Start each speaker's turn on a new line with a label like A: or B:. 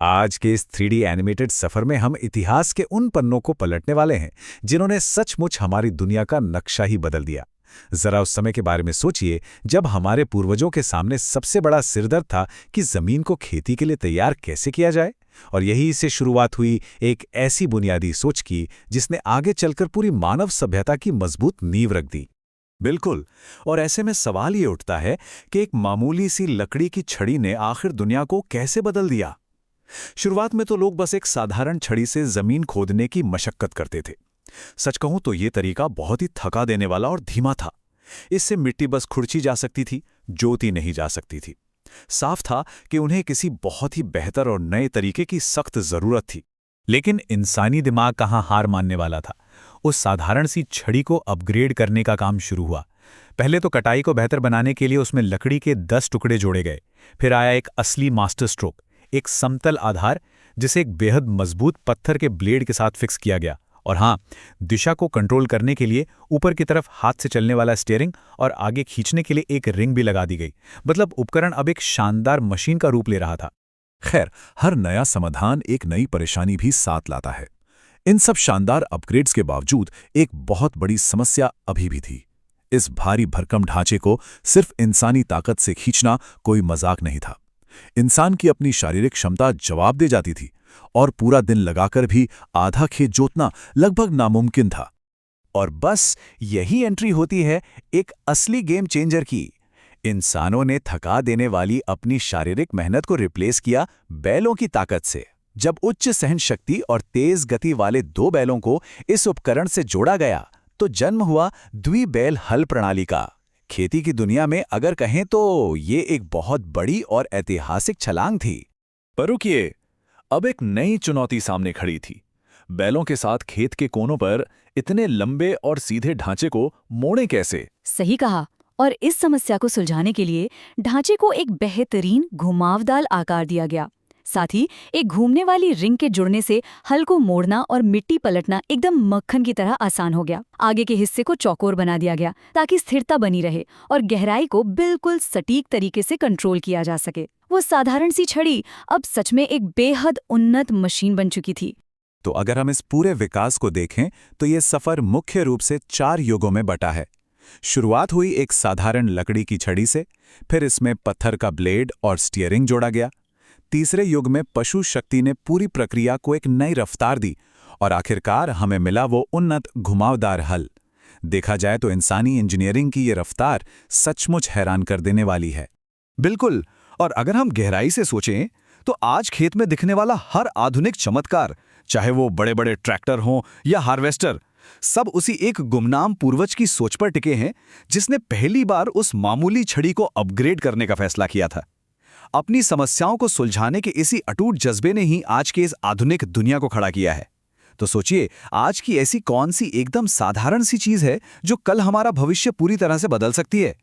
A: आज के इस 3D एनिमेटेड सफर में हम इतिहास के उन पन्नों को पलटने वाले हैं जिन्होंने सचमुच हमारी दुनिया का नक्शा ही बदल दिया। जरा उस समय के बारे में सोचिए जब हमारे पूर्वजों के सामने सबसे बड़ा सिरदर्द था कि जमीन को खेती के लिए तैयार कैसे किया जाए। और यही से शुरुआत हुई एक ऐसी बुनियादी सोच की जिसने आगे चलकर पूरी मानव सभ्यता की मजबूत नींव रख दी।
B: बिल्कुल। और ऐसे में सवाल ये उठता है कि एक मामूली सी लकड़ी की छड़ी ने आखिर दुनिया को कैसे बदल दिया। शुरुआत में तो लोग बस एक साधारण छड़ी से जमीन खोदने की मशक्कत करते थे। सच कहूं तो ये तरीका बहुत ही थका देने वाला और धीमा था। इससे मिट्टी बस खुरची जा सकती थी, जोती नहीं जा सकती थी। साफ था कि उन्हें किसी बहुत ही बेहतर और नए तरीके की सख्त जरूरत थी।
A: लेकिन इंसानी दिमाग कहाँ हार मानने वाला था। उस साधारण सी छड़ी को अपग्रेड करने का काम शुरू हुआ। पहले तो कटाई को बेहतर बनाने के लिए उसमें लकड़ी के 10 टुकड़े जोड़े गए। फिर आया एक असली मास्टर स्ट्रोक, एक समतल आधार जिसे एक बेहद मजबूत पत्थर के ब्लेड के साथ फिक्स किया गया। और हाँ, दिशा को कंट्रोल करने के लिए ऊपर की तरफ हाथ से चलने वाला स्टीयरिंग और आगे खींचने के लिए एक रिंग भी लगा दी गई। मतलब उपकरण अब एक शानदार मशीन का रूप ले रहा था।
B: खैर, हर नया समाधान एक नई परेशानी भी साथ लाता है। इन सब शानदार अपग्रेड्स के बावजूद एक बहुत बड़ी समस्या अभी भी थी। इस भारी भरकम ढांचे को सिर्फ इंसानी ताकत से खींचना कोई मजाक नहीं था। इंसान की अपनी शारीरिक क्षमता जवाब दे जाती थी और पूरा दिन लगाकर भी आधा खेत जोतना लगभग नामुमकिन था। और बस यही एंट्री होती है एक असली गेम चेंजर की। इंसानों ने थका देने वाली अपनी शारीरिक मेहनत को रिप्लेस किया बैलों की ताकत से। जब उच्च सहन शक्ति और तेज गति वाले 2 बैलों को इस उपकरण से जोड़ा गया तो जन्म हुआ द्विबैल हल प्रणाली का। खेती की दुनिया में अगर कहें तो ये एक बहुत बड़ी और ऐतिहासिक छलांग थी। पर रुकिए, अब एक नई चुनौती सामने खड़ी थी। बैलों के साथ खेत के कोनों पर इतने लंबे और सीधे ढांचे को मोड़ें कैसे?
C: सही कहा। और इस समस्या को सुलझाने के लिए ढांचे को एक बेहतरीन घुमावदार आकार दिया गया। साथ ही एक घूमने वाली रिंग के जुड़ने से हल को मोड़ना और मिट्टी पलटना एकदम मक्खन की तरह आसान हो गया। आगे के हिस्से को चौकोर बना दिया गया ताकि स्थिरता बनी रहे और गहराई को बिल्कुल सटीक तरीके से कंट्रोल किया जा सके। वो साधारण सी छड़ी अब सच में एक बेहद उन्नत मशीन बन चुकी थी।
B: तो अगर हम इस पूरे विकास को देखें तो ये सफर मुख्य रूप से 4 युगों में बटा है। शुरुआत हुई एक साधारण लकड़ी की छड़ी से, फिर इसमें पत्थर का ब्लेड और स्टीयरिंग जोड़ा गया। तीसरे युग में पशु शक्ति ने पूरी प्रक्रिया को एक नई रफ्तार दी और आखिरकार हमें मिला वो उन्नत घुमावदार हल। देखा जाए तो इंसानी इंजीनियरिंग की ये रफ्तार सचमुच हैरान कर देने वाली है।
D: बिल्कुल। और अगर हम गहराई से सोचें तो आज खेत में दिखने वाला हर आधुनिक चमत्कार, चाहे वो बड़े बड़े ट्रैक्टर हों या हार्वेस्टर, सब उसी एक गुमनाम पूर्वज की सोच पर टिके हैं जिसने पहली बार उस मामूली छड़ी को अपग्रेड करने का फैसला किया था। अपनी समस्याओं को सुलझाने के इसी अटूट जज्बे ने ही आज के इस आधुनिक दुनिया को खड़ा किया है। तो सोचिए, आज की ऐसी कौन सी एकदम साधारण सी चीज है जो कल हमारा भविष्य पूरी तरह से बदल सकती है।